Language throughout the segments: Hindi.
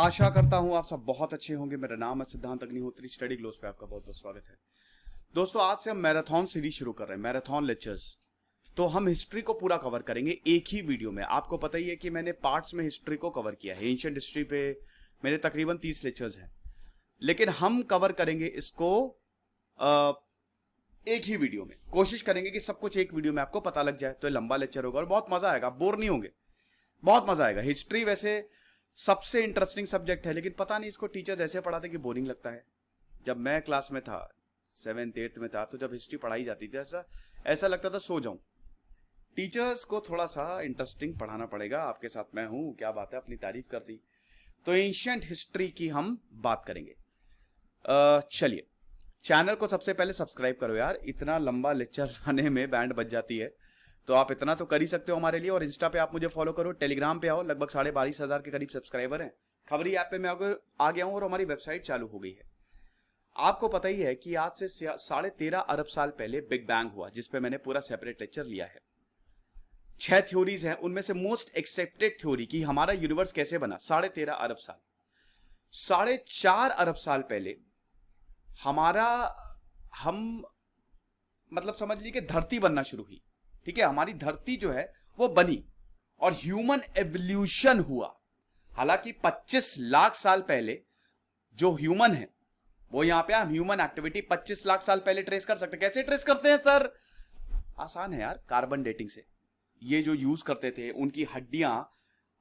आशा करता हूं आप सब बहुत अच्छे होंगे। मेरा नाम है सिद्धांत अग्निहोत्री। स्टडी ग्लोस पे आपका बहुत बहुत स्वागत है। दोस्तों, आज से हम मैराथन सीरीज शुरू कर रहे हैं, मैराथन लेक्चर्स। तो हम हिस्ट्री को पूरा कवर करेंगे एक ही वीडियो में। आपको पता ही है कि मैंने पार्ट्स में हिस्ट्री को कवर किया है। एंशिएंट हिस्ट्री पे मेरे तकरीबन 30 लेक्चर्स हैं, लेकिन हम कवर करेंगे इसको एक ही वीडियो में। कोशिश करेंगे कि सब कुछ एक वीडियो में आपको पता लग जाए। तो लंबा लेक्चर होगा और बहुत मजा आएगा, बोर नहीं होंगे, बहुत मजा आएगा। हिस्ट्री वैसे सबसे इंटरेस्टिंग सब्जेक्ट है, लेकिन पता नहीं इसको टीचर्स ऐसे पढ़ाते कि बोरिंग लगता है। जब मैं क्लास में था, 7th 8th में था, तो जब हिस्ट्री पढ़ाई जाती थी ऐसा लगता था सो जाऊं। टीचर्स को थोड़ा सा इंटरेस्टिंग पढ़ाना पड़ेगा। आपके साथ मैं हूं, क्या बात है, अपनी तारीफ कर दी। तो एंशिएंट हिस्ट्री की हम बात करेंगे। चलिए, चैनल को सबसे पहले सब्सक्राइब करो यार। इतना लंबा लेक्चर आने में बैंड बज जाती है, तो आप इतना तो कर ही सकते हो हमारे लिए। और इंस्टा पे आप मुझे फॉलो करो, टेलीग्राम पे आओ, लगभग 22,500 के करीब सब्सक्राइबर हैं। खबरी ऐप पे मैं आ गया हूं और हमारी वेबसाइट चालू हो गई है। आपको पता ही है कि आज से 13.5 अरब साल पहले बिग बैंग हुआ, जिसपे मैंने पूरा सेपरेट लेक्चर लिया है। 6 थ्योरीज हैं, उनमें से मोस्ट एक्सेप्टेड थ्योरी कि हमारा यूनिवर्स कैसे बना, 13.5 अरब साल, 4.5 अरब साल पहले हम मतलब समझ लीजिए कि धरती बनना शुरू हुई। ठीक है, हमारी धरती जो है वो बनी और ह्यूमन एवोल्यूशन हुआ। हालांकि 25 लाख साल पहले जो ह्यूमन है वो यहां पे हम ह्यूमन एक्टिविटी 25 लाख साल पहले ट्रेस कर सकते हैं। कैसे ट्रेस करते हैं सर? आसान है यार, कार्बन डेटिंग से। ये जो यूज करते थे, उनकी हड्डियां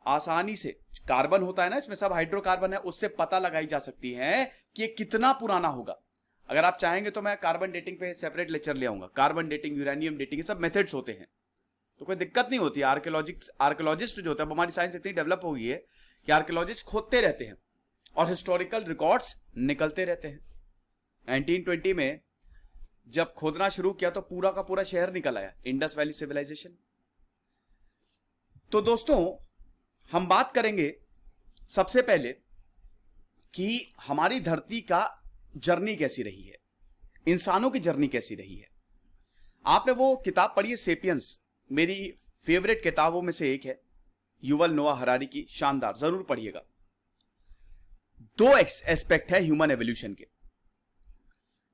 आसानी से, कार्बन होता है ना इसमें, सब हाइड्रोकार्बन है, उससे पता लगाई जा सकती है कि ये कितना पुराना होगा। अगर आप चाहेंगे तो मैं कार्बन डेटिंग पे सेपरेट लेक्चर ले आऊंगा। कार्बन डेटिंग, यूरेनियम डेटिंग, ये सब मेथड्स होते हैं, तो कोई दिक्कत नहीं होती। आर्कियोलॉजिस्ट जो होता है, हमारी साइंस इतनी डेवलप हो गई है कि आर्कियोलॉजिस्ट खोदते रहते हैं और हिस्टोरिकल रिकॉर्ड्स निकलते रहते हैं। 1920 में जब खोदना शुरू किया तो पूरा का पूरा शहर निकल आया, इंडस वैली सिविलाइजेशन। तो दोस्तों, हम बात करेंगे सबसे पहले कि हमारी धरती का जर्नी कैसी रही है, इंसानों की जर्नी कैसी रही है। आपने वो किताब पढ़ी है सेपियंस? मेरी फेवरेट किताबों में से एक है, युवल नोआ हरारी की, शानदार, जरूर पढ़िएगा। 2 एस्पेक्ट है ह्यूमन एवोल्यूशन के।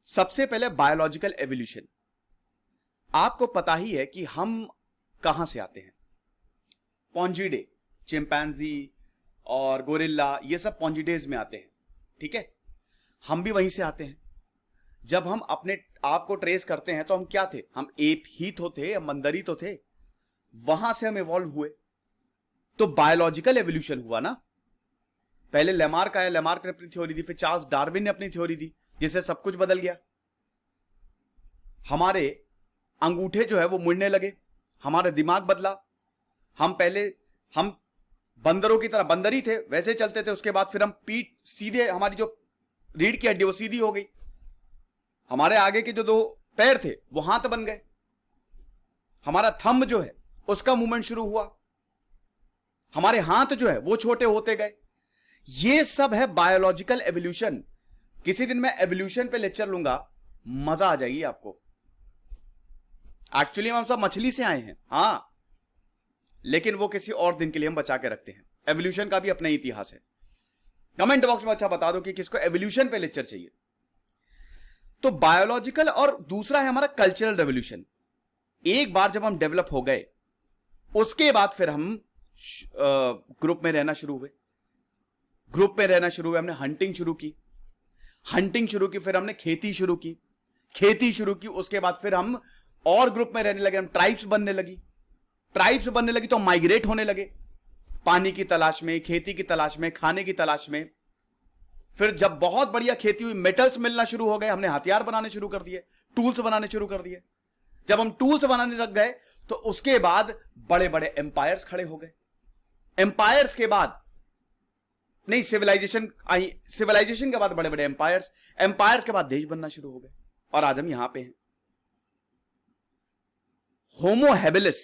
सबसे पहले बायोलॉजिकल एवोल्यूशन। आपको पता ही है कि हम कहां से आते हैं। पॉन्जिडे, चिंपैंजी और गोरिल्ला, ये सब पॉन्जिडेज में आते हैं। ठीक है, हम भी वहीं से आते हैं। जब हम अपने आप को ट्रेस करते हैं तो हम क्या थे? हम एप ही तो थे, हम बंदर ही तो थे। वहां से हम इवॉल्व हुए, तो बायोलॉजिकल एवोल्यूशन हुआ ना। पहले लेमार्क आया, लेमार्क ने अपनी थ्योरी दी, फिर चार्ल्स डार्विन ने अपनी थ्योरी दी, जिससे सब कुछ बदल गया। हमारे अंगूठे जो है वो मुड़ने लगे, हमारा दिमाग बदला। हम बंदरों की तरह, बंदर ही थे, वैसे चलते थे। उसके बाद फिर हम पीठ सीधे, हमारी जो रीढ़ की हड्डी वो सीधी हो गई। हमारे आगे के जो 2 पैर थे वो हाथ बन गए। हमारा थंब जो है उसका मूवमेंट शुरू हुआ। हमारे हाथ जो है वो छोटे होते गए। ये सब है बायोलॉजिकल एवोल्यूशन। किसी दिन मैं एवोल्यूशन पे लेक्चर लूंगा, मजा आ जाएगी आपको। एक्चुअली हम सब मछली से आए हैं, हां, लेकिन वो किसी और दिन के लिए हम बचा के रखते हैं। एवोल्यूशन का भी अपना इतिहास है। कमेंट बॉक्स में अच्छा बता दो कि किसको एवोल्यूशन पे लेक्चर चाहिए। तो बायोलॉजिकल, और दूसरा है हमारा कल्चरल रेवोल्यूशन। एक बार जब हम डेवलप हो गए, उसके बाद फिर हम ग्रुप में रहना शुरू हुए। हमने हंटिंग शुरू की, फिर हमने खेती शुरू की, उसके बाद फिर हम और ग्रुप में रहने लगे। हम ट्राइब्स बनने लगी तो माइग्रेट होने लगे, पानी की तलाश में, खेती की तलाश में, खाने की तलाश में। फिर जब बहुत बढ़िया खेती हुई, मेटल्स मिलना शुरू हो गए, हमने हथियार बनाने शुरू कर दिए, टूल्स बनाने शुरू कर दिए। जब हम टूल्स बनाने लग गए तो उसके बाद बड़े बड़े एम्पायर्स खड़े हो गए। एम्पायर्स के बाद नहीं, सिविलाइजेशन आई, सिविलाइजेशन के बाद बड़े बड़े एम्पायर्स के बाद देश बनना शुरू हो गए, और आज हम यहां पे हैं। होमो हैबिलिस,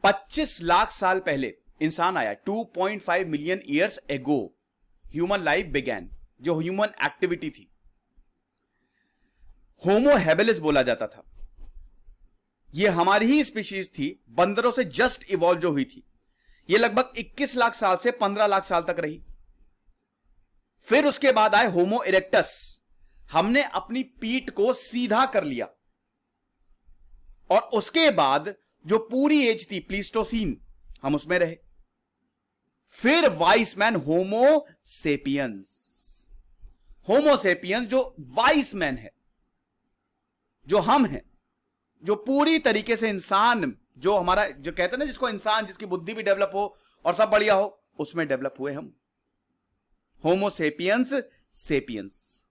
25 लाख साल पहले इंसान आया। 2.5 million years ago human life began, जो ह्यूमन एक्टिविटी थी। होमो हैबिलिस बोला जाता था। यह हमारी ही स्पीशीज थी, बंदरों से जस्ट इवॉल्व जो हुई थी। यह लगभग 21 लाख साल से 15 लाख साल तक रही। फिर उसके बाद आए होमो इरेक्टस, हमने अपनी पीठ को सीधा कर लिया। और उसके बाद जो पूरी एज थी प्लीस्टोसीन, हम उसमें रहे। फिर वाइस मैन होमो सेपियंस, होमो सेपियंस जो वाइस मैन है, जो हम हैं, जो पूरी तरीके से इंसान, जो हमारा जो कहते हैं ना जिसको इंसान, जिसकी बुद्धि भी डेवलप हो और सब बढ़िया हो, उसमें डेवलप हुए हम, होमो सेपियंस सेपियंस।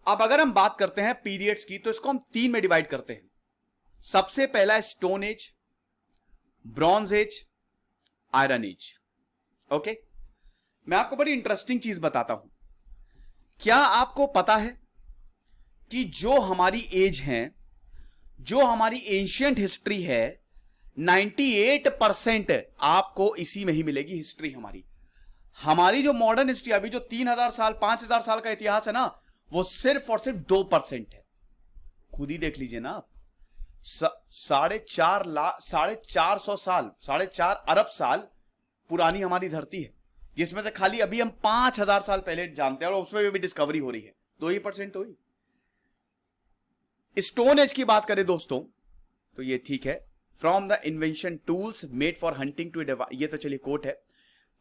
अब अगर हम बात करते हैं पीरियड्स की, तो इसको हम 3 में डिवाइड करते हैं। सबसे पहला stone age, bronze age, iron age. Okay, मैं आपको बड़ी इंटरेस्टिंग चीज बताता हूं। क्या आपको पता है कि जो हमारी एज है, जो हमारी एंशियंट हिस्ट्री है, 98% आपको इसी में ही मिलेगी हिस्ट्री हमारी। हमारी जो मॉडर्न हिस्ट्री, अभी जो 3000 साल 5000 साल का इतिहास है ना, वो सिर्फ और सिर्फ 2% है। खुद ही देख लीजिए ना आप, 450 साल, 4.5 अरब साल पुरानी हमारी धरती है, जिसमें से खाली अभी हम 5000 साल पहले जानते हैं और उसमें भी डिस्कवरी हो रही है। 2% तो ही। स्टोन एज की बात करें दोस्तों, तो ये ठीक है, from the invention tools made for hunting to, ये तो चलिए कोट है।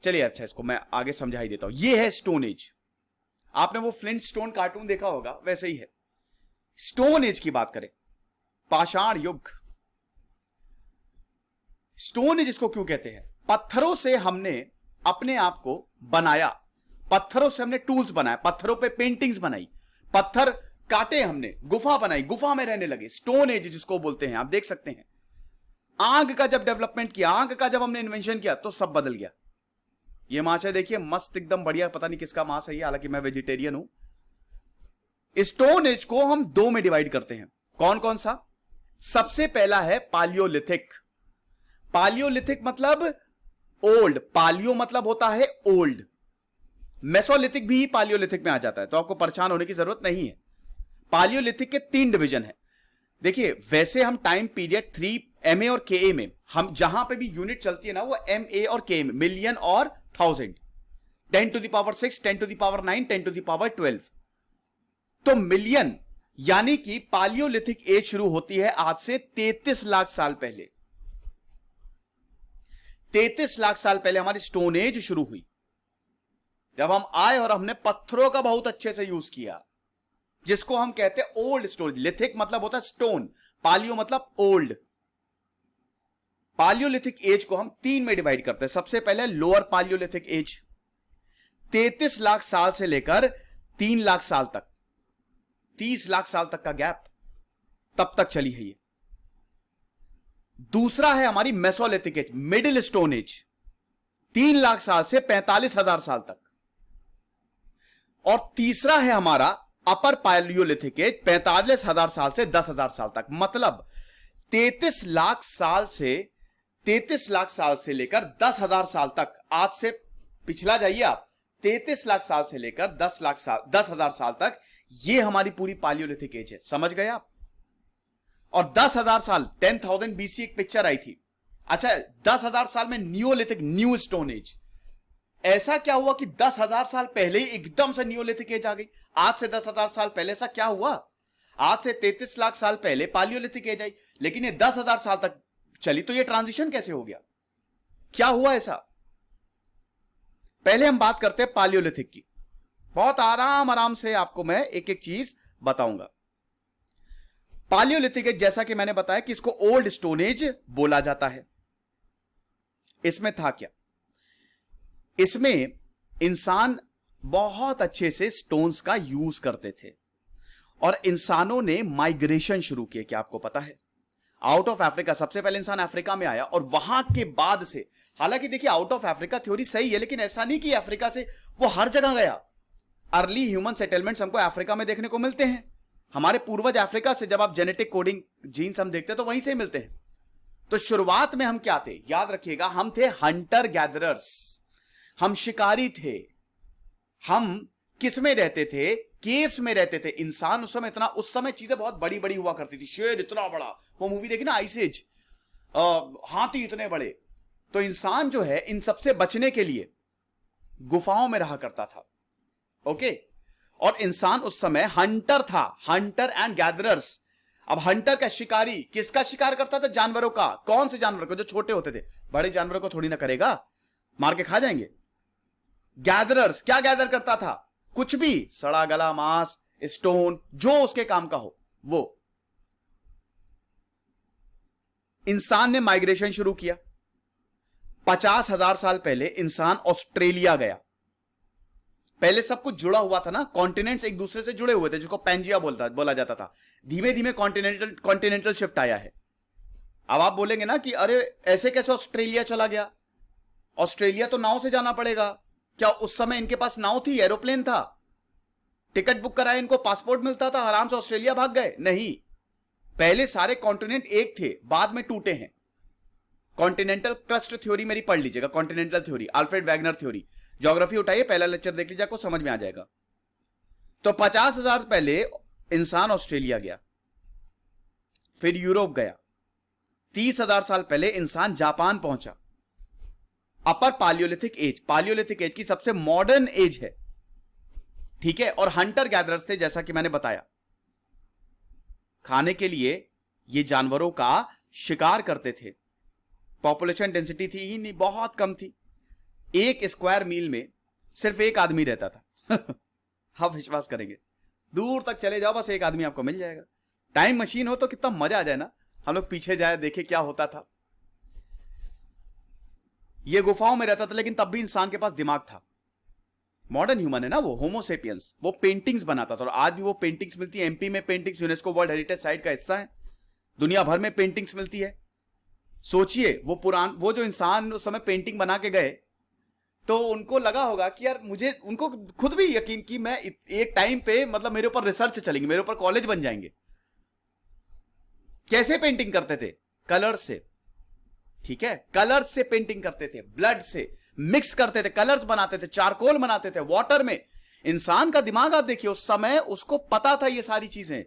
चलिए अच्छा, इसको मैं आगे समझा ही देता हूं। ये है स्टोन एज। आपने वो फ्लिंट स्टोन कार्टून देखा होगा, वैसे ही है। स्टोन एज की बात करें, पाषाण युग। स्टोन एज इसको क्यों कहते हैं? पत्थरों से हमने अपने आप को बनाया, पत्थरों से हमने टूल्स बनाए, पत्थरों पे पेंटिंग्स बनाई, पत्थर काटे हमने, गुफा बनाई, गुफा में रहने लगे। स्टोन एज जिसको बोलते हैं, आप देख सकते हैं। आग का जब डेवलपमेंट किया, आग का जब हमने इन्वेंशन किया, तो सब बदल गया। ये माछ है, देखिए मस्त एकदम बढ़िया, पता नहीं किसका मांस है ये, हालांकि मैं वेजिटेरियन हूं। स्टोन एज को हम 2 में डिवाइड करते हैं। कौन कौन सा? सबसे पहला है पालियोलिथिक। पालियोलिथिक मतलब ओल्ड, पालियो मतलब होता है ओल्ड, मेसोलिथिक भी पालियोलिथिक में आ जाता है, तो आपको परेशान होने की जरूरत नहीं है। पालियोलिथिक के 3 डिवीजन है। देखिए, वैसे हम टाइम पीरियड 3 MA और KA में, हम जहां पे भी यूनिट चलती है ना, वो MA और KA में, मिलियन और 1000, 10⁶, 10⁹, 10⁻12। तो मिलियन यानी कि पालियोलिथिक एज शुरू होती है आज से 33 लाख साल पहले। 33 लाख साल पहले हमारी स्टोन एज शुरू हुई, जब हम आए और हमने पत्थरों का बहुत अच्छे से यूज किया, जिसको हम कहते हैं ओल्ड स्टोन। लिथिक मतलब होता है स्टोन, पालियो मतलब ओल्ड। पालियोलिथिक एज को हम 3 में डिवाइड करते हैं। सबसे पहले लोअर पालियोलिथिक एज, 33 लाख साल से लेकर 3 लाख साल तक, 30 लाख साल तक का गैप, तब तक चली है ये। दूसरा है हमारी Mesolithic as, middle stone age, 3 lakh साल से 45,000 साल तक। और तीसरा है हमारा अपर पालियोलिथिक एज, 45,000 साल से 10,000 साल तक। मतलब 33 लाख साल से लेकर 10,000 साल तक, आज से पिछला जाइए आप, 33 लाख साल से लेकर 10,000 साल तक, ये हमारी पूरी पालियोलिथिक एज है। समझ गए आप? और 10,000 साल, 10,000 BC एक पिक्चर आई थी। अच्छा, 10,000 साल में नियोलिथिक, न्यू स्टोन एज। ऐसा क्या हुआ कि 10,000 साल पहले ही एकदम से नियोलिथिक एज आ गई? आज से 10,000 साल पहले ऐसा क्या हुआ? आज से 33 लाख साल पहले पालियोलिथिक एज आई, लेकिन ये 10,000 साल तक चली, तो ये ट्रांजिशन कैसे हो गया? क्या हुआ ऐसा? पहले हम बात करते हैं पालियोलिथिक की। बहुत आराम से आपको मैं एक एक चीज बताऊंगा। पालियोलिथिक एज, जैसा कि मैंने बताया कि इसको ओल्ड स्टोन एज बोला जाता है। इसमें था क्या? इसमें इंसान बहुत अच्छे से स्टोन्स का यूज करते थे और इंसानों ने माइग्रेशन शुरू किया। क्या आपको पता है? आउट ऑफ अफ्रीका, सबसे पहले इंसान अफ्रीका में आया और वहां के बाद से, हालांकि देखिए आउट ऑफ अफ्रीका थ्योरी सही है, लेकिन ऐसा नहीं कि अफ्रीका से वो हर जगह गया। अर्ली ह्यूमन सेटलमेंट्स हमको अफ्रीका में देखने को मिलते हैं। हमारे पूर्वज अफ्रीका से, जब आप जेनेटिक कोडिंग जीन्स हम देखते हैं तो वहीं से मिलते हैं। तो शुरुआत में हम क्या थे? याद रखिएगा, हम थे हंटर गैदरर्स, हम शिकारी थे। हम किस में रहते थे? केव्स में रहते थे। इंसान उस समय चीजें बहुत बड़ी बड़ी हुआ करती थी। शेर इतना बड़ा, वो मूवी देखी ना आइस एज, हाथी इतने बड़े। तो इंसान जो है, इन सबसे बचने के लिए गुफाओं में रहा करता था। ओके, और इंसान उस समय हंटर था, हंटर एंड गैदरर्स। अब हंटर का शिकारी, किसका शिकार करता था? जानवरों का। कौन से जानवर को? जो छोटे होते थे। बड़े जानवरों को थोड़ी ना करेगा, मार के खा जाएंगे। गैदरर्स क्या गैदर करता था? कुछ भी, सड़ा गला मांस, स्टोन, जो उसके काम का हो वो। इंसान ने माइग्रेशन शुरू किया। 50,000 साल पहले इंसान ऑस्ट्रेलिया गया। पहले सब कुछ जुड़ा हुआ था ना, कॉन्टिनेंट्स एक दूसरे से जुड़े हुए थे, जिसको पैंजिया बोला जाता था। धीमे धीमे कॉन्टिनेंटल शिफ्ट आया है। अब आप बोलेंगे ना कि अरे ऐसे कैसे ऑस्ट्रेलिया चला गया? ऑस्ट्रेलिया तो नाव से जाना पड़ेगा। क्या उस समय इनके पास नाव थी? एरोप्लेन था? टिकट बुक कराया, इनको पासपोर्ट मिलता था, आराम से ऑस्ट्रेलिया भाग गए? नहीं, पहले सारे कॉन्टिनेंट एक थे, बाद में टूटे हैं। कॉन्टिनेंटल क्रस्ट थ्योरी मेरी पढ़ लीजिएगा, continental theory, Alfred Wegener theory. Geography उठाइए, पहला लेक्चर देख लीजिए, आपको समझ में आ जाएगा। तो 50,000 पहले इंसान ऑस्ट्रेलिया गया, फिर यूरोप गया। 30,000 साल पहले इंसान जापान पहुंचा। अपर पालियोलिथिक एज, पालियोलिथिक एज की सबसे मॉडर्न एज है, ठीक है। और हंटर गैदरर्स थे, जैसा कि मैंने बताया। खाने के लिए ये जानवरों का शिकार करते थे। पॉपुलेशन डेंसिटी थी ही नहीं, बहुत कम थी। एक स्क्वायर मील में सिर्फ एक आदमी रहता था। आप विश्वास करेंगे, दूर तक चले जाओ, बस एक आदमी आपको मिल जाएगा। टाइम मशीन हो तो कितना मजा आ जाए ना, हम लोग पीछे जाए, देखे क्या होता था। ये गुफाओं में रहता था, लेकिन तब भी इंसान के पास दिमाग था। मॉडर्न ह्यूमन है ना वो, होमोसेपियंस। वो पेंटिंग्स बनाता था, और आज भी वो पेंटिंग्स मिलती है। एमपी में paintings UNESCO world heritage site का हिस्सा है। दुनिया भर में पेंटिंग्स मिलती है। सोचिए, वो जो इंसान उस समय पेंटिंग बना के गए, तो उनको लगा होगा कि यार मुझे, उनको खुद भी यकीन कि मैं एक टाइम पे, मतलब मेरे ऊपर रिसर्च चलेंगे, मेरे ऊपर कॉलेज बन जाएंगे। कैसे पेंटिंग करते थे? कलर से, ठीक है, कलर्स से पेंटिंग करते थे, ब्लड से मिक्स करते थे, कलर्स बनाते थे, चारकोल बनाते थे, वाटर में। इंसान का दिमाग आप देखिए, उस समय उसको पता था ये सारी चीजें,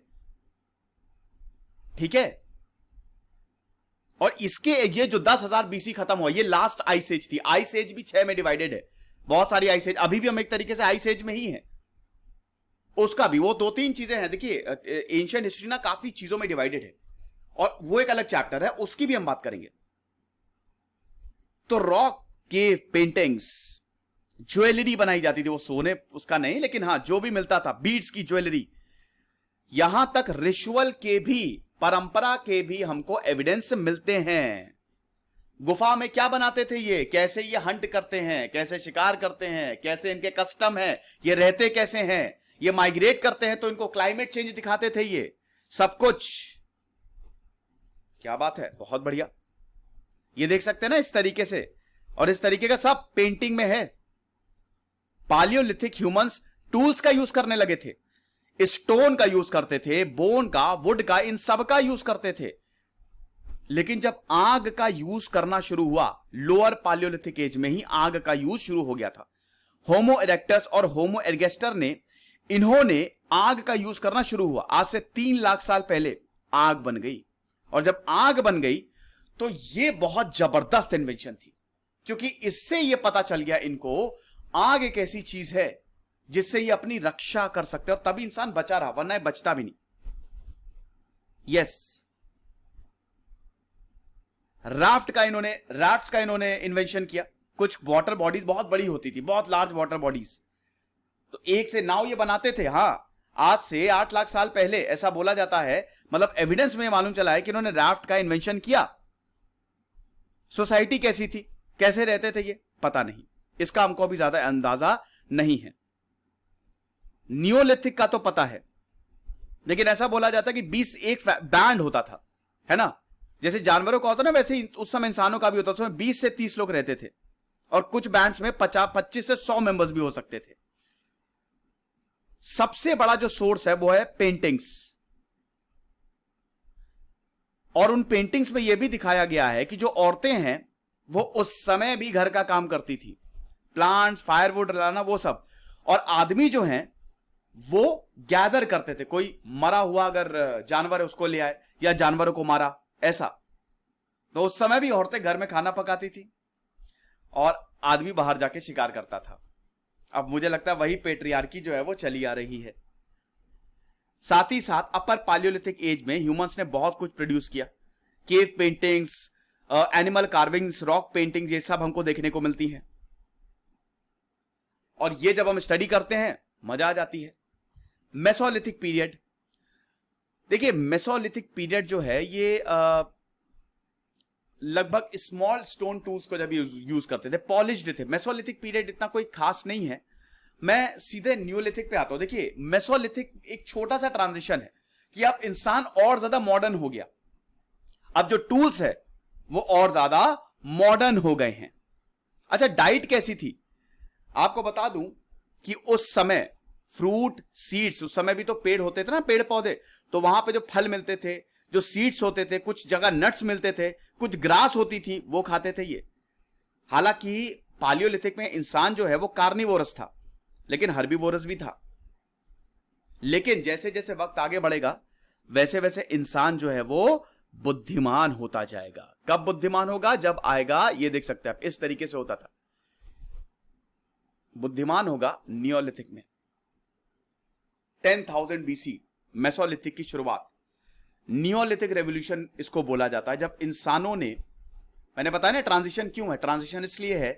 ठीक है। और इसके ये जो 10,000 बीसी खत्म हुआ, ये लास्ट आइस एज थी। आइस एज भी 6 में डिवाइडेड है, बहुत सारी आइस एज, अभी भी हम एक तरीके से आइस एज में ही है। उसका भी वो 2-3 चीजें हैं। देखिए, एंशिएंट हिस्ट्री ना काफी चीजों में डिवाइडेड है, और वो एक अलग चैप्टर है, उसकी भी हम बात करेंगे। तो रॉक के पेंटिंग्स, ज्वेलरी बनाई जाती थी। वो सोने उसका नहीं, लेकिन हां जो भी मिलता था, बीड्स की ज्वेलरी, यहां तक रिचुअल के भी, परंपरा के भी हमको एविडेंस मिलते हैं। गुफा में क्या बनाते थे ये, कैसे ये हंट करते हैं, कैसे शिकार करते हैं, कैसे इनके कस्टम है, ये रहते कैसे हैं, ये माइग्रेट करते हैं तो इनको क्लाइमेट चेंज दिखाते थे, ये सब कुछ। क्या बात है, बहुत बढ़िया। ये देख सकते हैं ना इस तरीके से, और इस तरीके का सब पेंटिंग में है। पालियोलिथिक ह्यूमंस टूल्स का यूज करने लगे थे, स्टोन का यूज करते थे, बोन का, वुड का, इन सब का यूज करते थे। लेकिन जब आग का यूज करना शुरू हुआ, लोअर पालियोलिथिक एज में ही आग का यूज शुरू हो गया था। होमो इरेक्टस और होमो एर्गेस्टर ने, इन्होंने आग का यूज करना शुरू हुआ। आज से 3 लाख साल पहले आग बन गई। और जब आग बन गई तो यह बहुत जबरदस्त इन्वेंशन थी, क्योंकि इससे यह पता चल गया इनको, आग एक ऐसी चीज है जिससे ये अपनी रक्षा कर सकते हैं, और तभी इंसान बचा रहा, वरना बचता भी नहीं। यस, राफ्ट का इन्होंने इन्वेंशन किया। कुछ वाटर बॉडीज बहुत बड़ी होती थी, बहुत लार्ज वाटर बॉडीज, तो एक से नाव ये बनाते थे। हां, आज से 8 लाख साल पहले ऐसा बोला जाता है, मतलब एविडेंस में मालूम चला है कि इन्होंने राफ्ट का इन्वेंशन किया। सोसाइटी कैसी थी, कैसे रहते थे ये पता नहीं, इसका हमको अभी ज्यादा अंदाजा नहीं है। नियोलिथिक का तो पता है, लेकिन ऐसा बोला जाता है कि 20 एक बैंड होता था, है ना, जैसे जानवरों का होता ना, वैसे ही उस समय इंसानों का भी होता। उसमें 20 से 30 लोग रहते थे, और कुछ बैंड्स में 25 से 100 मेंबर्स भी हो सकते थे। सबसे बड़ा जो सोर्स है वो है पेंटिंग्स, और उन पेंटिंग्स में यह भी दिखाया गया है कि जो औरतें हैं वो उस समय भी घर का काम करती थी, प्लांट्स, फायरवुड लाना, वो सब। और आदमी जो हैं वो गैदर करते थे, कोई मरा हुआ अगर जानवर है उसको ले आए, या जानवरों को मारा, ऐसा। तो उस समय भी औरतें घर में खाना पकाती थी, और आदमी बाहर जाके शिकार करता था। अब मुझे लगता है वही पेट्रियार्की जो है वो चली आ रही है। साथ ही साथ अपर पालियोलिथिक एज में ह्यूमंस ने बहुत कुछ प्रोड्यूस किया। Cave paintings, animal carvings, rock paintings, ये सब हमको देखने को मिलती हैं। और ये जब हम स्टडी करते हैं मजा आ जाती है। मेसोलिथिक पीरियड, देखिए मेसोलिथिक पीरियड जो है ये लगभग स्मॉल स्टोन टूल्स को जब यूज करते थे, पॉलिश्ड थे। मेसोलिथिक पीरियड इतना कोई खास नहीं है। मैं सीधे न्यूलिथिक पे आता हूं। देखिए मेसोलिथिक एक छोटा सा ट्रांजिशन है कि अब इंसान और ज्यादा मॉडर्न हो गया। अब जो टूल्स है वो और ज्यादा मॉडर्न हो गए हैं। अच्छा, डाइट कैसी थी? आपको बता दूं कि उस समय फ्रूट, सीड्स, उस समय भी तो पेड़ होते थे ना, पेड़ पौधे, तो वहां पे जो फल मिलते थे, जो सीड्स होते थे, कुछ जगह नट्स मिलते थे, कुछ ग्रास होती थी, वो खाते थे ये। हालांकि पालियोलिथिक में इंसान जो है वो कार्निवोरस था, लेकिन हर्बीवोरस भी था। लेकिन जैसे जैसे वक्त आगे बढ़ेगा वैसे वैसे इंसान जो है वो बुद्धिमान होता जाएगा। कब बुद्धिमान होगा? जब आएगा, ये देख सकते हैं आप, इस तरीके से होता था। बुद्धिमान होगा नियोलिथिक में, 10,000 BC, मेसोलिथिक की शुरुआत। नियोलिथिक रेवोल्यूशन इसको बोला जाता है, जब इंसानों ने, मैंने बताया ना ट्रांजिशन क्यों है, ट्रांजिशन इसलिए है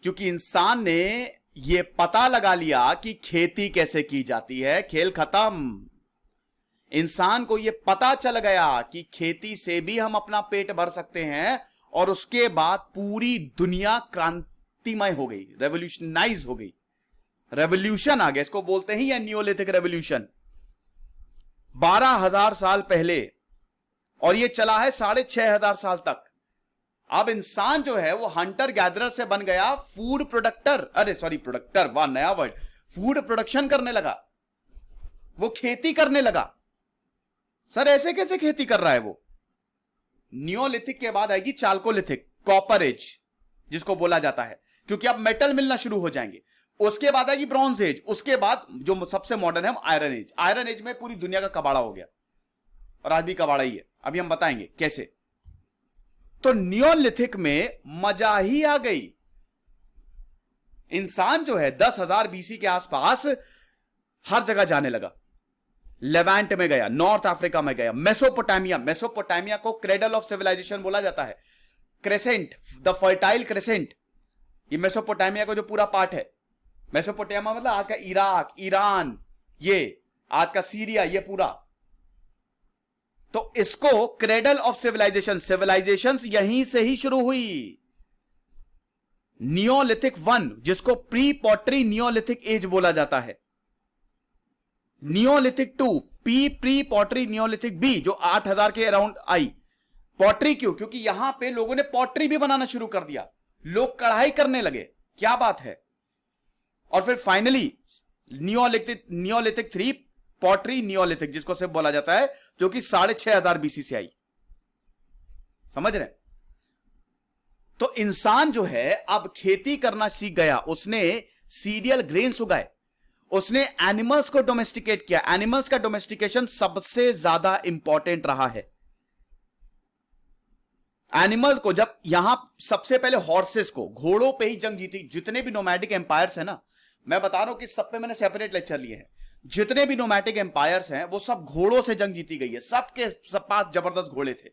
क्योंकि इंसान ने ये पता लगा लिया कि खेती कैसे की जाती है। खेल खत्म। इंसान को यह पता चल गया कि खेती से भी हम अपना पेट भर सकते हैं, और उसके बाद पूरी दुनिया क्रांतिमय हो गई, रेवोल्यूशनाइज हो गई। रेवोल्यूशन आ गया, इसको बोलते हैं या नियोलिथिक रेवोल्यूशन। 12,000 साल पहले, और यह चला है 6,500 साल तक। अब इंसान जो है वो हंटर गैदरर से बन गया फूड प्रोडक्टर, अरे सॉरी प्रोडक्टर, वाह नया वर्ड, फूड प्रोडक्शन करने लगा, वो खेती करने लगा। सर ऐसे कैसे खेती कर रहा है वो? नियोलिथिक के बाद आएगी चाल्कोलिथिक, कॉपर एज जिसको बोला जाता है, क्योंकि अब मेटल मिलना शुरू हो जाएंगे। उसके बाद आएगी ब्रॉन्ज एज, उसके बाद जो सबसे मॉडर्न है आयरन एज। आयरन एज में पूरी दुनिया का कबाड़ा हो गया, और आज भी कबाड़ा ही है, अभी हम बताएंगे कैसे। तो नियोलिथिक में मजा ही आ गई। इंसान जो है 10,000 BC के आसपास हर जगह जाने लगा। लेवेंट में गया, नॉर्थ अफ्रीका में गया, मेसोपोटामिया, मेसोपोटामिया को क्रेडल ऑफ सिविलाइजेशन बोला जाता है। क्रेसेंट, द फर्टाइल क्रेसेंट, ये मेसोपोटामिया का जो पूरा पार्ट है। मेसोपोटामिया मतलब आज का इराक, ईरान, ये आज का सीरिया, ये पूरा। तो इसको क्रेडल ऑफ सिविलाइजेशन, सिविलाइजेशंस यहीं से ही शुरू हुई। नियोलिथिक 1, जिसको प्री पॉटरी नियोलिथिक एज बोला जाता है। Neolithic 2, pre pottery Neolithic B, जो 8,000 के अराउंड आई। पॉटरी क्यों? क्योंकि यहां पे लोगों ने पॉटरी भी बनाना शुरू कर दिया, लोग कढ़ाई करने लगे। क्या बात है। और फिर फाइनली नियोलिथिक 3, पॉटरी नियोलिथिक, जिसको सिर्फ बोला जाता है, जो कि 6,500 BC से आई। समझ रहे? तो इंसान जो है अब खेती करना सीख गया, उसने सीरियल ग्रेन्स उगाए, उसने एनिमल्स को डोमेस्टिकेट किया। एनिमल्स का डोमेस्टिकेशन सबसे ज्यादा इंपॉर्टेंट रहा है। एनिमल को जब यहां सबसे पहले हॉर्सेस को, घोड़ों पे ही जंग जीती। जितने भी नोमैडिक एम्पायर्स है ना, मैं बता रहा हूं कि सब पे मैंने सेपरेट लेक्चर लिए हैं। जितने भी नोमैटिक एम्पायर्स हैं वो सब घोड़ों से जंग जीती गई है। सबके सब पास जबरदस्त घोड़े थे।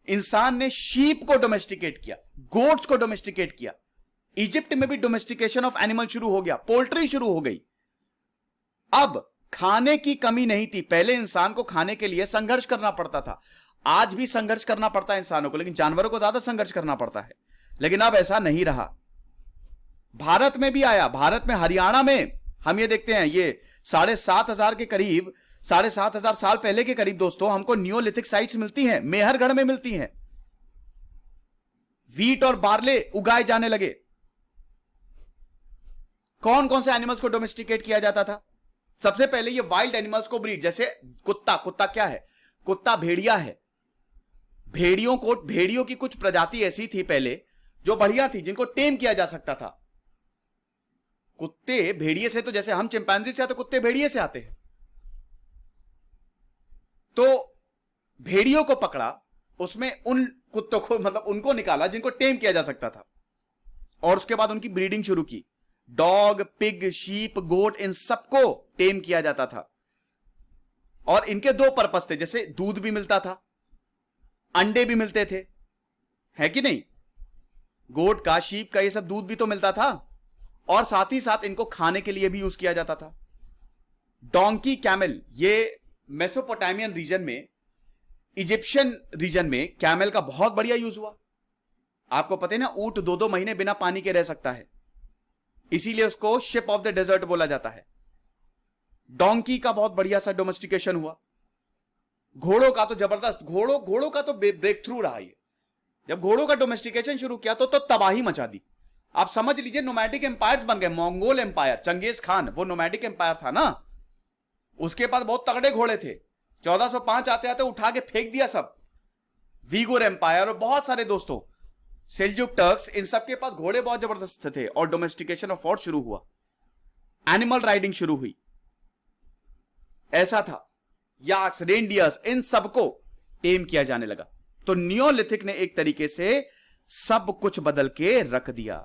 इंसान ने शीप को डोमेस्टिकेट किया, गोट्स को डोमेस्टिकेट किया। इजिप्ट में भी डोमेस्टिकेशन ऑफ एनिमल शुरू हो गया, पोल्ट्री शुरू हो गई। अब खाने की कमी नहीं थी। पहले इंसान को खाने के लिए संघर्ष करना पड़ता था। आज भी संघर्ष करना पड़ता है इंसानों को, लेकिन जानवरों को ज्यादा संघर्ष करना पड़ता है। लेकिन अब ऐसा नहीं रहा। भारत में भी आया। भारत में हरियाणा में हम ये देखते हैं, ये 7,500 के करीब, 7,500 साल पहले के करीब दोस्तों हमको नियोलिथिक साइट्स मिलती हैं, मेहरगढ़ में मिलती हैं। वीट और बार्ले उगाए जाने लगे। कौन कौन से एनिमल्स को डोमेस्टिकेट किया जाता था? सबसे पहले ये वाइल्ड एनिमल्स को ब्रीड, जैसे कुत्ता। कुत्ता क्या है? कुत्ता भेड़िया है। भेड़ियों की कुछ प्रजाति ऐसी थी पहले जो बढ़िया थी, जिनको टेम किया जा सकता था। कुत्ते भेड़िए से, तो जैसे हम चिंपैंजी से आते, कुत्ते भेड़िए से आते हैं। तो भेड़ियों को पकड़ा, उसमें उन कुत्तों को, मतलब उनको निकाला जिनको टेम किया जा सकता था, और उसके बाद उनकी ब्रीडिंग शुरू की। डॉग, पिग, शीप, गोट, इन सबको टेम किया जाता था। और इनके दो पर्पस थे, जैसे दूध भी मिलता था, अंडे भी मिलते थे, है कि नहीं? गोट का, शीप का, ये सब दूध भी तो मिलता था, और साथ ही साथ इनको खाने के लिए भी यूज किया जाता था। डोंकी, कैमल, ये मेसोपोटामियन रीजन में, इजिप्शियन रीजन में कैमल का बहुत बढ़िया यूज हुआ। आपको पता है ना, ऊंट 2-2 महीने बिना पानी के रह सकता है, इसीलिए उसको शिप ऑफ द डेजर्ट बोला जाता है। डोंकी का बहुत बढ़िया सा डोमेस्टिकेशन हुआ। घोड़ों का तो जबरदस्त, घोड़ों का तो ब्रेक थ्रू रहा ये। जब घोड़ों का डोमेस्टिकेशन शुरू किया तो तबाही मचा दी। आप समझ लीजिए नोमैडिक एम्पायर्स बन गए। मंगोल एम्पायर, चंगेज खान, वो नोमैडिक एम्पायर था ना, उसके पास बहुत तगड़े घोड़े थे। 1405 आते आते उठा के फेंक दिया सब। वीगुर एम्पायर और बहुत सारे दोस्तों, सेल्जुक टर्क्स, इन सब के पास घोड़े बहुत जबरदस्त थे, और डोमेस्टिकेशन ऑफ हॉर्स शुरू हुआ। एनिमल राइडिंग शुरू हुई। ऐसा था, याक्स, रेनडियर्स, इन सबको टेम किया जाने लगा। तो नियोलिथिक ने एक तरीके से सब कुछ बदल के रख दिया।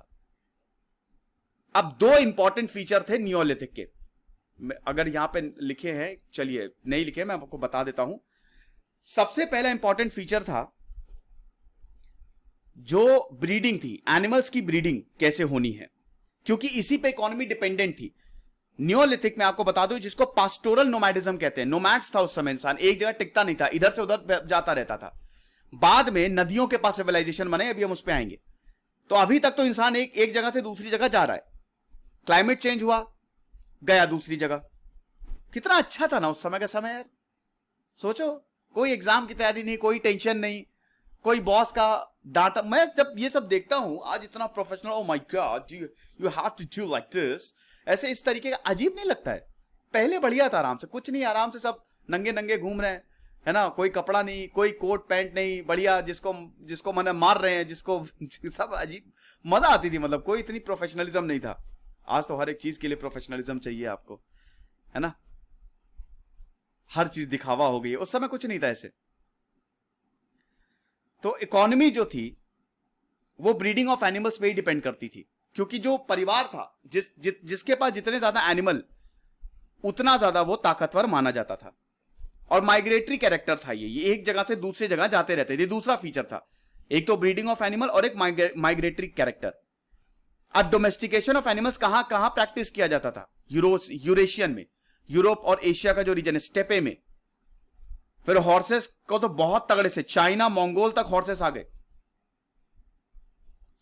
अब दो इंपॉर्टेंट फीचर थे नियोलिथिक के, अगर यहां पे लिखे हैं, चलिए नहीं लिखे, मैं आपको बता देता हूं। सबसे पहला इंपॉर्टेंट फीचर था जो ब्रीडिंग थी, एनिमल्स की ब्रीडिंग कैसे होनी है, क्योंकि इसी पे इकोनॉमी डिपेंडेंट थी। नियोलिथिक में आपको बता दूं, जिसको पास्टोरल नोमैडिज्म कहते हैं, नोमैड्स था उस समय, इंसान एक जगह टिकता नहीं था, इधर से उधर जाता रहता था। बाद में नदियों के पास सिविलाइजेशन बने, अभी हम उस पर आएंगे। तो अभी तक तो इंसान एक जगह से दूसरी जगह जा रहा है, क्लाइमेट चेंज हुआ, गया दूसरी जगह। कितना अच्छा था ना उस समय का समय यार। सोचो, कोई एग्जाम की तैयारी नहीं, कोई टेंशन नहीं, कोई बॉस का डांटा। मैं जब ये सब देखता हूं आज, इतना professional, oh my god, you have to do like this, ऐसे इस तरीके का अजीब नहीं लगता है? पहले बढ़िया था, आराम से, कुछ नहीं, आराम से सब नंगे नंगे घूम रहे हैं, है ना, कोई कपड़ा नहीं, कोई कोट पैंट नहीं, बढ़िया, जिसको मैंने मार रहे हैं, जिसको सब अजीब, मजा आती थी, मतलब कोई इतनी प्रोफेशनलिज्म नहीं था। आज तो हर एक चीज के लिए प्रोफेशनलिज्म चाहिए आपको, है ना, हर चीज दिखावा हो गई है। उस समय कुछ नहीं था ऐसे। तो इकोनॉमी जो थी वो ब्रीडिंग ऑफ एनिमल्स पे ही डिपेंड करती थी, क्योंकि जो परिवार था, जिसके पास जितने ज्यादा एनिमल, उतना ज्यादा वो ताकतवर माना जाता था। और माइग्रेटरी कैरेक्टर था ये एक जगह से दूसरी जगह जाते रहते थे। दूसरा फीचर था, एक तो ब्रीडिंग ऑफ एनिमल और एक माइग्रेटरी कैरेक्टर। अब डोमेस्टिकेशन ऑफ एनिमल्स कहां कहां प्रैक्टिस किया जाता था? यूरेशियन में, यूरोप और एशिया का जो रीजन है, स्टेपे में। फिर हॉर्सेस को तो बहुत तगड़े से चाइना, मंगोल तक हॉर्सेस आ गए।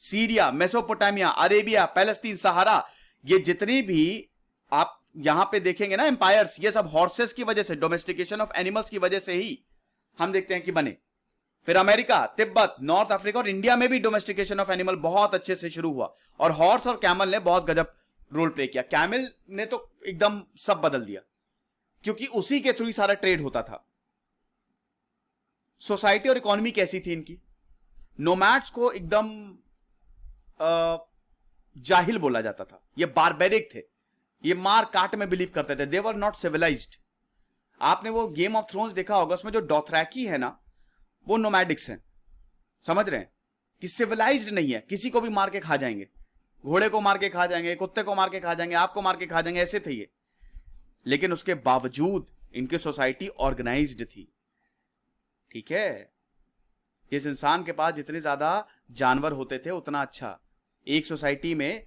सीरिया, मेसोपोटामिया, अरेबिया, पैलेस्तीन, सहारा, ये जितनी भी आप यहां पे देखेंगे ना एम्पायर्स, ये सब हॉर्सेस की वजह से, डोमेस्टिकेशन ऑफ एनिमल्स की वजह से ही हम देखते हैं कि बने। फिर अमेरिका, तिब्बत, नॉर्थ अफ्रीका और इंडिया में भी डोमेस्टिकेशन ऑफ एनिमल बहुत अच्छे से शुरू हुआ, और हॉर्स और कैमल ने बहुत गजब रोल प्ले किया। कैमल ने तो एकदम सब बदल दिया, क्योंकि उसी के थ्रू ही सारा ट्रेड होता था। सोसाइटी और इकोनॉमी कैसी थी इनकी? नोमैड्स को एकदम जाहिल बोला जाता था, ये बारबेरिक थे, ये मार काट में बिलीव करते थे, दे वर नॉट सिविलाइज्ड। आपने वो गेम ऑफ थ्रोन्स देखा होगा, उसमें जो डॉथरैकी है ना, वो नोमैडिक्स हैं, समझ रहे हैं, कि सिविलाइज्ड नहीं है, किसी को भी मार के खा जाएंगे, घोड़े को मार के खा जाएंगे, कुत्ते को मार के खा जाएंगे, आपको मार के खा जाएंगे, ऐसे थे ये। लेकिन उसके बावजूद इनकी सोसाइटी ऑर्गेनाइज्ड थी, ठीक है। जिस इंसान के पास जितने ज्यादा जानवर होते थे उतना अच्छा। एक सोसाइटी में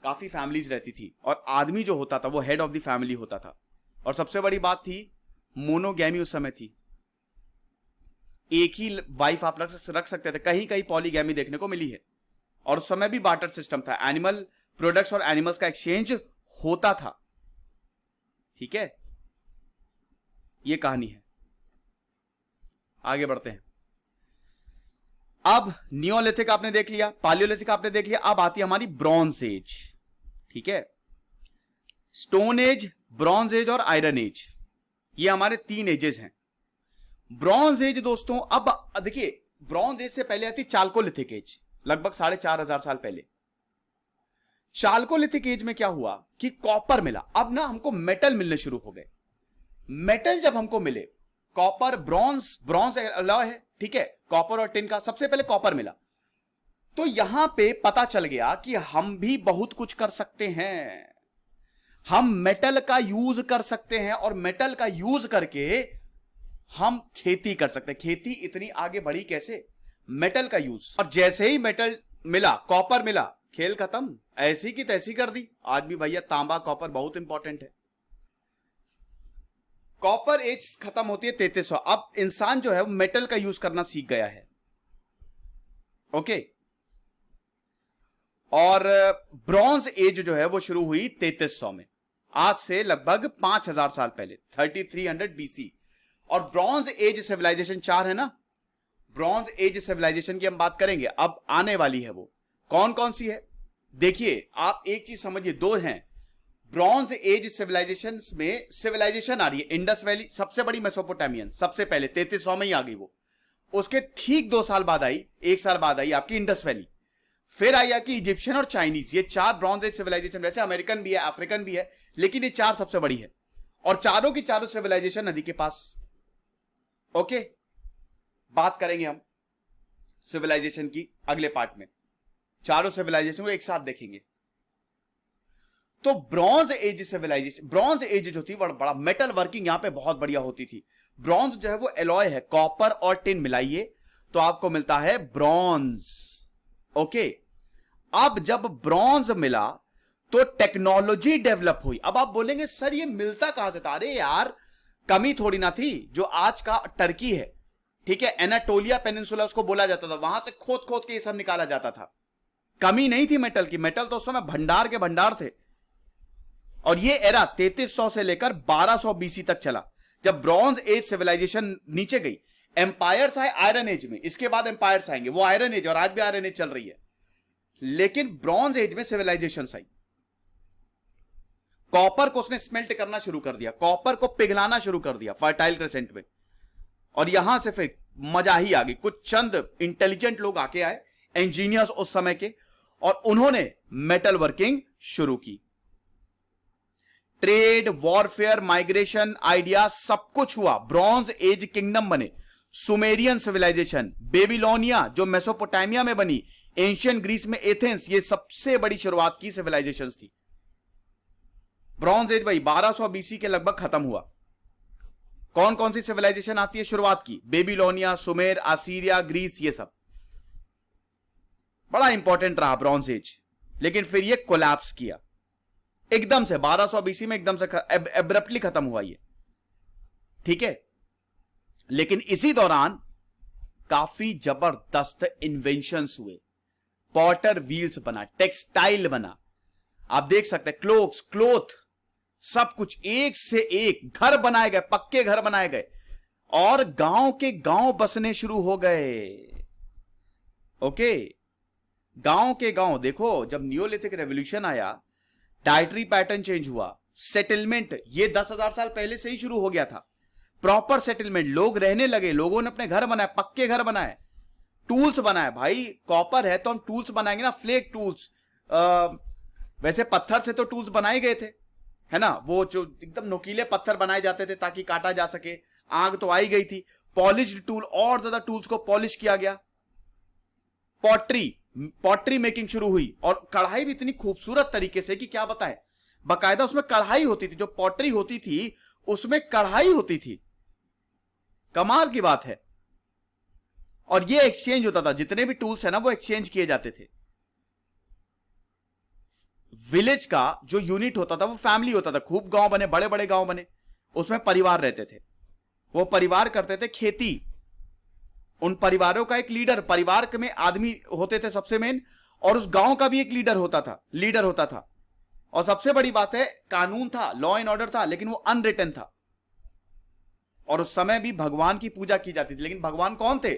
काफी फैमिलीज रहती थी, और आदमी जो होता था वो हेड ऑफ द फैमिली होता था। और सबसे बड़ी बात थी, मोनोगैमी उस समय थी, एक ही वाइफ आप रख सकते थे। कहीं कहीं पॉलीगैमी देखने को मिली है, और उस समय भी बार्टर सिस्टम था, एनिमल प्रोडक्ट्स और एनिमल्स का एक्सचेंज होता था, ठीक है। ये कहानी है, आगे बढ़ते हैं। अब नियोलिथिक आपने देख लिया, पालियोलिथिक आपने देख लिया, अब आती है हमारी ब्रॉन्ज एज, ठीक है। स्टोन एज, ब्रॉन्ज एज और आयरन एज, ये हमारे 3 एजेस हैं। ब्रॉन्ज एज दोस्तों, अब देखिए, ब्रॉन्ज एज से पहले आती चाल्कोलिथिक एज, लगभग 4500 साल पहले। चाल्कोलिथिक एज में क्या हुआ कि कॉपर मिला। अब ना हमको मेटल मिलने शुरू हो गए। मेटल जब हमको मिले, कॉपर, ब्रॉन्ज अलॉय है, ठीक है, कॉपर और टिन का, सबसे पहले कॉपर मिला। तो यहां पे पता चल गया कि हम भी बहुत कुछ कर सकते हैं। हम मेटल का यूज कर सकते हैं और मेटल का यूज करके हम खेती कर सकते हैं। खेती इतनी आगे बढ़ी कैसे? मेटल का यूज। और जैसे ही मेटल मिला, कॉपर मिला, खेल खत्म, ऐसी की तैसी कर दी। आज भी भैया तांबा कॉपर बहुत इंपॉर्टेंट है। कॉपर एज खत्म होती है 3300। अब इंसान जो है वो मेटल का यूज करना सीख गया है। ओके। और ब्रॉन्ज एज जो है वो शुरू हुई 3300 में, आज से लगभग 5000 साल पहले, 3300 बीसी। और ब्रॉन्ज एज सिविलाइजेशन 4 है ना, ब्रॉन्ज एज सिविलाइजेशन की हम बात करेंगे, अब आने वाली है। वो कौन कौन सी है? देखिए, आप एक चीज समझिए, दो हैं। ब्रॉन्ज एज सिविलाइजेशन में सिविलाइजेशन आ रही है इंडस वैली, सबसे बड़ी मेसोपोटामियन, सबसे पहले 3300 में ही आ गई वो। उसके ठीक 2 साल बाद आई, 1 साल बाद आई आपकी इंडस वैली। फिर आई आपकी इजिप्शियन और चाइनीज। ये 4 ब्रॉन्ज एज सिविलाइजेशन, वैसे अमेरिकन भी है, अफ्रीकन भी है, लेकिन ये 4 सबसे बड़ी है। और चारों की चारों सिविलाइजेशन नदी के पास। ओके, बात करेंगे हम सिविलाइजेशन की अगले पार्ट में। चारों सिविलाइजेशन को एक साथ देखेंगे। तो bronze age civilisation, bronze age जो थी बड़ा मेटल वर्किंग यहां पे बहुत बढ़िया होती थी। ब्रॉन्ज जो है वो एलॉय है, कॉपर और टिन मिलाइए तो आपको मिलता है ब्रॉन्ज। ओके, अब जब ब्रॉन्ज मिला तो टेक्नोलॉजी डेवलप हुई। अब आप बोलेंगे सर ये मिलता कहां से था? अरे यार, कमी थोड़ी ना थी। जो आज का टर्की है, ठीक है, एनाटोलिया पेनिनसुला उसको बोला जाता था, वहां से खोद खोद के ये सब निकाला जाता था। कमी नहीं थी मेटल की। मेटल तो उस समय भंडार के भंडार थे। और ये एरा 3300 से लेकर 1200 बीसी तक चला, जब ब्रॉन्ज एज सिविलाइजेशन नीचे गई। एम्पायर्स आए आयरन एज में, इसके बाद एम्पायर्स आएंगे, वो आयरन एज, और आज भी आयरन एज चल रही है। लेकिन ब्रॉन्ज एज में सिविलाइजेशन आई। कॉपर को उसने स्मेल्ट करना शुरू कर दिया, कॉपर को पिघलाना शुरू कर दिया फर्टाइल क्रेसेंट में। और यहां से फिर मजा ही आ गई। कुछ चंद इंटेलिजेंट लोग आके आए, इंजीनियर्स उस समय के, और उन्होंने मेटल वर्किंग शुरू की। ट्रेड, वॉरफेयर, माइग्रेशन, आइडिया, सब कुछ हुआ। ब्रॉन्ज एज किंगडम बने। सुमेरियन सिविलाइजेशन, बेबीलोनिया जो मेसोपोटामिया में बनी, एंशियंट ग्रीस में एथेंस, ये सबसे बड़ी शुरुआत की सिविलाइजेशन थी। ब्रॉन्ज एज भाई 1200 बीसी के लगभग खत्म हुआ। कौन कौन सी सिविलाइजेशन आती है शुरुआत की? बेबीलोनिया, सुमेर, असीरिया, ग्रीस, ये सब बड़ा इंपॉर्टेंट रहा ब्रॉन्ज एज। लेकिन फिर ये कोलैप्स किया एकदम से, 1200 बीसी में एकदम से एब्रप्टली खत्म हुआ ये, ठीक है। लेकिन इसी दौरान काफी जबरदस्त इन्वेंशंस हुए। पॉटर व्हील्स बना, टेक्सटाइल बना, आप देख सकते हैं, क्लोथ्स, क्लोथ, सब कुछ एक से एक घर बनाए गए, पक्के घर बनाए गए, और गांव के गांव बसने शुरू हो गए। ओके, गांव के गांव। देखो, जब नियोलिथिक रेवोल्यूशन आया, डाइटरी पैटर्न चेंज हुआ, सेटलमेंट ये 10,000 साल पहले से ही शुरू हो गया था। प्रॉपर सेटलमेंट, लोग रहने लगे, लोगों ने अपने घर बनाए, पक्के घर बनाए, टूल्स बनाए। भाई कॉपर है तो हम टूल्स बनाएंगे ना, फ्लेक टूल्स। वैसे पत्थर से तो टूल्स बनाए गए थे, है ना, वो जो एकदम नुकीले पत्थर बनाए जाते थे ताकि काटा जा सके। आग तो आई गई थी। पॉलिश्ड टूल, और ज्यादा टूल्स को पॉलिश किया गया। पॉटरी मेकिंग शुरू हुई, और कढ़ाई भी इतनी खूबसूरत तरीके से कि क्या बताएं, बकायदा उसमें कढ़ाई होती थी। जो पॉटरी होती थी उसमें कढ़ाई होती थी, कमाल की बात है। और ये एक्सचेंज होता था, जितने भी टूल्स है ना वो एक्सचेंज किए जाते थे। विलेज का जो यूनिट होता था वो फैमिली होता था। खूब गांव बने, बड़े बड़े गांव बने, उसमें परिवार रहते थे। वो परिवार करते थे खेती। उन परिवारों का एक लीडर, परिवार में आदमी होते थे सबसे मेन, और उस गांव का भी एक लीडर होता था। और सबसे बड़ी बात है, कानून था, लॉ एंड ऑर्डर था, लेकिन वो अनरिटन था। और उस समय भी भगवान की पूजा की जाती थी। लेकिन भगवान कौन थे?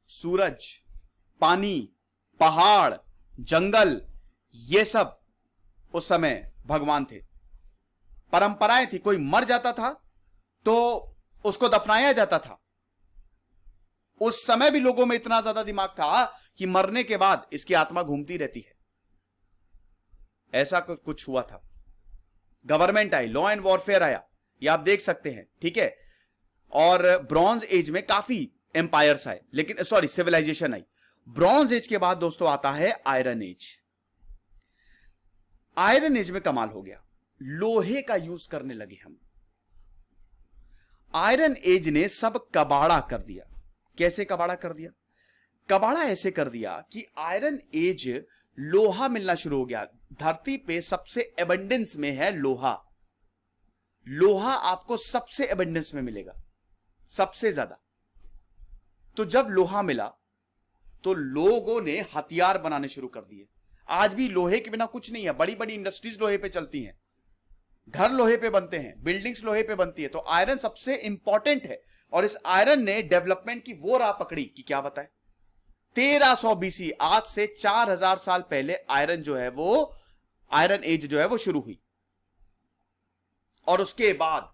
सूरज, पानी, पहाड़, जंगल, ये सब उस समय भगवान थे। परंपराएं थी, कोई मर जाता था तो उसको दफनाया जाता था। उस समय भी लोगों में इतना ज्यादा दिमाग था कि मरने के बाद इसकी आत्मा घूमती रहती है। ऐसा कुछ हुआ था। Government I, law and warfare आया, ये आप देख सकते हैं, ठीक है। और ब्रॉन्ज एज में काफी एम्पायर्स आए, लेकिन सॉरी सिविलाइजेशन आई। ब्रॉन्ज एज के बाद दोस्तों आता है आयरन एज। आयरन एज में कमाल हो गया, लोहे का यूज करने लगे हम। आयरन एज ने सब कबाड़ा कर दिया। कैसे कबाड़ा कर दिया? कबाड़ा ऐसे कर दिया कि आयरन एज लोहा मिलना शुरू हो गया। धरती पे सबसे एबंडेंस में है लोहा। लोहा आपको सबसे एबंडेंस में मिलेगा, सबसे ज्यादा। तो जब लोहा मिला तो लोगों ने हथियार बनाने शुरू कर दिए। आज भी लोहे के बिना कुछ नहीं है। बड़ी बड़ी इंडस्ट्रीज लोहे पे चलती हैं, घर लोहे पे बनते हैं, बिल्डिंग्स लोहे पे बनती है। तो आयरन सबसे इंपॉर्टेंट है। और इस आयरन ने डेवलपमेंट की वो राह पकड़ी कि क्या बताए, 1300 बीसी, आज से 4000 साल पहले आयरन जो है वो, आयरन एज जो है वो शुरू हुई। और उसके बाद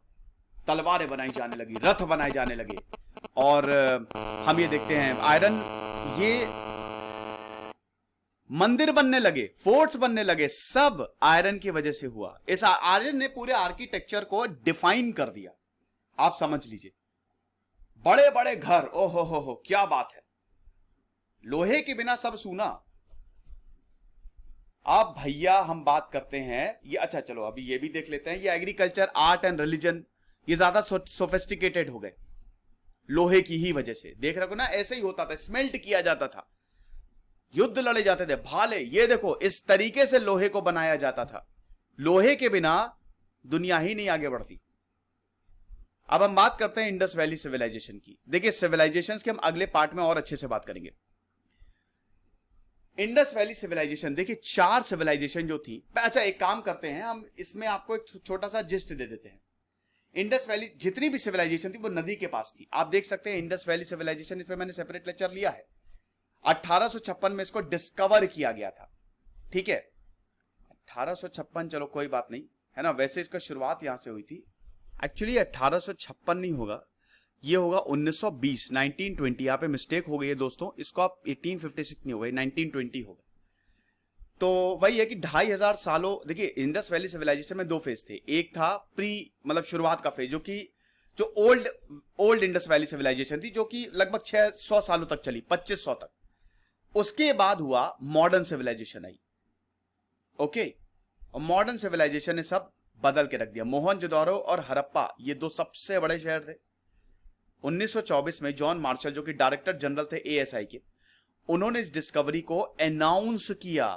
तलवारें बनाई जाने लगी, रथ बनाए जाने लगे। और हम ये देखते हैं आयरन, ये मंदिर बनने लगे, फोर्ट्स बनने लगे, सब आयरन की वजह से हुआ। इस आयरन ने पूरे आर्किटेक्चर को डिफाइन कर दिया। आप समझ लीजिए, बड़े बड़े घर, ओहो हो, क्या बात है। लोहे के बिना सब सूना। अब भैया हम बात करते हैं ये, अच्छा चलो अभी ये भी देख लेते हैं। ये एग्रीकल्चर, आर्ट एंड रिलीजन, ये ज्यादा सोफिस्टिकेटेड हो गए लोहे की ही वजह से। देख रहे हो ना, ऐसे ही होता था, स्मेल्ट किया जाता था, युद्ध लड़े जाते थे, भाले। ये देखो, इस तरीके से लोहे को बनाया जाता था। लोहे के बिना दुनिया ही नहीं आगे बढ़ती। अब हम बात करते हैं इंडस वैली सिविलाइजेशन की। देखिए, सिविलाइजेशंस के हम अगले पार्ट में और अच्छे से बात करेंगे। इंडस वैली सिविलाइजेशन, देखिए 4 सिविलाइजेशन जो थी। अच्छा एक काम करते हैं, हम इसमें आपको एक छोटा सा जिस्ट दे देते हैं। इंडस वैली जितनी भी सिविलाइजेशन थी वो नदी के पास थी। आप देख सकते हैं इंडस वैली सिविलाइजेशन, इस पे मैंने सेपरेट लेक्चर लिया है। 1856 में इसको डिस्कवर किया गया था। ठीक है, 1856, चलो कोई बात नहीं है ना। वैसे इसका शुरुआत यहां से हुई थी। एक्चुअली 1856 नहीं होगा, ये होगा 1920, 1920। यहां पे मिस्टेक हो गई है दोस्तों, इसको आप 1856 नहीं होगा, 1920 होगा। तो वही है कि 2500 सालों, देखिए इंडस वैली सिविलाइजेशन में 2 फेज थे। एक था प्री, मतलब शुरुआत का फेज, जो ओल्ड इंडस वैली सिविलाइजेशन थी, जो कि लगभग 600 सालों तक चली, 2500 तक। उसके बाद हुआ मॉडर्न सिविलाइजेशन आई। ओके, और मॉडर्न सिविलाइजेशन ने सब बदल के रख दिया। मोहनजोदारो और हड़प्पा, ये 2 सबसे बड़े शहर थे। 1924 में जॉन मार्शल, जो कि डायरेक्टर जनरल थे एएसआई के, उन्होंने इस डिस्कवरी को अनाउंस किया।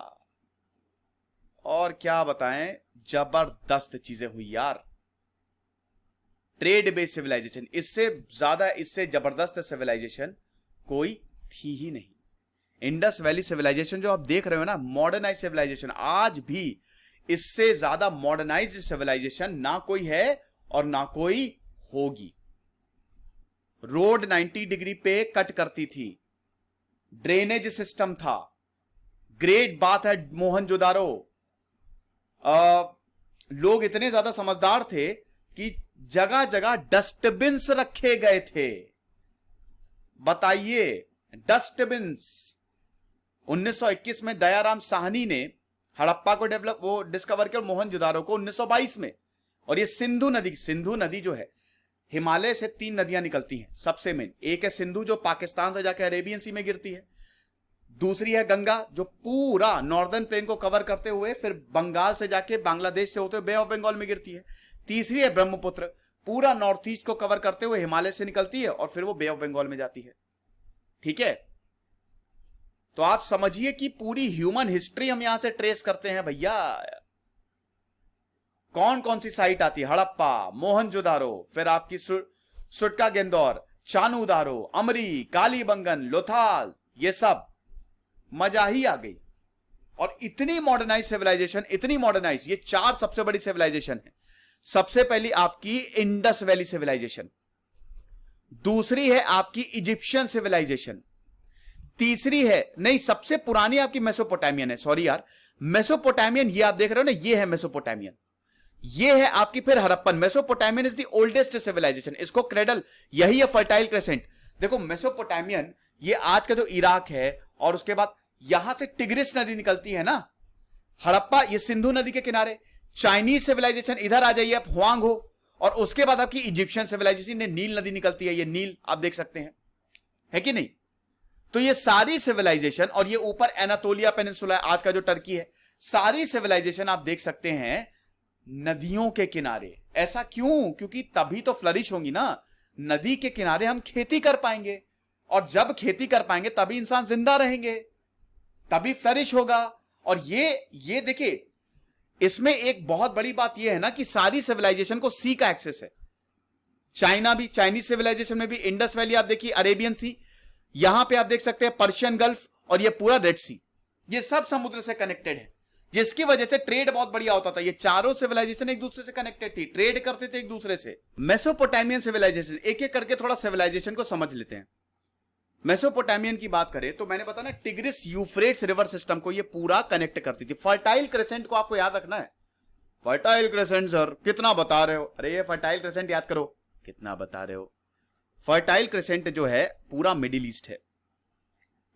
और क्या बताएं, जबरदस्त चीजें हुई यार। ट्रेड बेस्ड सिविलाइजेशन, इससे ज्यादा, इससे जबरदस्त सिविलाइजेशन कोई थी ही नहीं। इंडस वैली सिविलाइजेशन जो आप देख रहे हो ना, मॉडर्नाइज सिविलाइजेशन, आज भी इससे ज्यादा मॉडर्नाइज्ड सिविलाइजेशन ना कोई है और ना कोई होगी। रोड 90 डिग्री पे कट करती थी, ड्रेनेज सिस्टम था, ग्रेट बात है मोहनजोदारो। लोग इतने ज्यादा समझदार थे कि जगह जगह डस्टबिन्स रखे गए थे। बताइए, डस्टबिन्स। 1921 में दयाराम साहनी ने हड़प्पा को डिस्कवर किया, मोहनजोदारो को 1922 में। और ये सिंधु नदी जो है, हिमालय से 3 नदियां निकलती हैं सबसे मेन। एक है सिंधु, जो पाकिस्तान से जाकर अरेबियन सी में गिरती है। दूसरी है गंगा, जो पूरा नॉर्दर्न प्लेन को कवर करते हुए फिर बंगाल से जाके बांग्लादेश से होते हुए बे ऑफ बंगाल में गिरती है। तीसरी है ब्रह्मपुत्र, पूरा नॉर्थ ईस्ट को कवर करते हुए हिमालय से निकलती है और फिर वो बे ऑफ बंगाल में जाती है। ठीक है, तो आप समझिए कि पूरी ह्यूमन हिस्ट्री हम यहां से ट्रेस करते हैं भैया। कौन कौन सी साइट आती है? हड़प्पा, मोहनजोदारो, फिर आपकी सुटका गेंदौर, चानूदारो, अमरी, कालीबंगन, लोथाल, ये सब मजा ही आ गई। और इतनी मॉडर्नाइज सिविलाइजेशन, इतनी मॉडर्नाइज, ये 4 सबसे बड़ी सिविलाइजेशन है। सबसे पहली आपकी इंडस वैली सिविलाइजेशन, दूसरी है आपकी इजिप्शियन सिविलाइजेशन, तीसरी है, नहीं सबसे पुरानी आपकी मेसोपोटामियन है। सॉरी यार, मेसोपोटामियन, ये आप देख रहे हो ना, ये है मेसोपोटामियन, ये है आपकी फिर Harappan. Mesopotamian is the oldest civilisation, इसको क्रेडल, यही है फर्टाइल क्रेसेंट। देखो मेसोपोटामियन, ये आज का जो इराक है, और उसके बाद यहां से टिग्रिस नदी निकलती है ना। हड़प्पा ये सिंधु नदी के किनारे। चाइनीज सिविलाइजेशन इधर आ जाइए आप, हुआंग हो। और उसके बाद आपकी इजिप्शियन सिविलाइजेशन ने नील नदी निकलती है, ये नील आप देख सकते हैं, है कि नहीं। तो ये सारी सिविलाइजेशन, और ये ऊपर एनातोलिया पेनिनसुला आज का जो टर्की है, सारी सिविलाइजेशन आप देख सकते हैं नदियों के किनारे। ऐसा क्यों? क्योंकि तभी तो फ्लरिश होंगी ना, नदी के किनारे हम खेती कर पाएंगे, और जब खेती कर पाएंगे तभी इंसान जिंदा रहेंगे, तभी फ्लरिश होगा। और ये देखिए, इसमें एक बहुत बड़ी बात यह है ना कि सारी सिविलाइजेशन को सी का एक्सेस है। चाइना भी, चाइनीज सिविलाइजेशन में भी इंडस वैली आप देखिए, अरेबियन सी, यहां पे आप देख सकते हैं पर्शियन गल्फ, और ये पूरा रेड सी, ये सब समुद्र से कनेक्टेड है, जिसकी वजह से ट्रेड बहुत बढ़िया होता था। ये चारों सिविलाइजेशन एक दूसरे से कनेक्टेड थी, ट्रेड करते थे एक दूसरे से। मेसोपोटामियन सिविलाइजेशन, एक एक करके थोड़ा सिविलाइजेशन को समझ लेते हैं। मेसोपोटामियन की बात करें तो मैंने बताया ना, टिग्रिस यूफ्रेट्स रिवर सिस्टम को ये पूरा कनेक्ट करती थी। फर्टाइल क्रेसेंट को आपको याद रखना है। फर्टाइल क्रेसेंट सर कितना बता रहे हो? अरे ये फर्टाइल क्रेसेंट याद करो, कितना बता रहे हो? फर्टाइल क्रेसेंट जो है पूरा मिडिल ईस्ट है,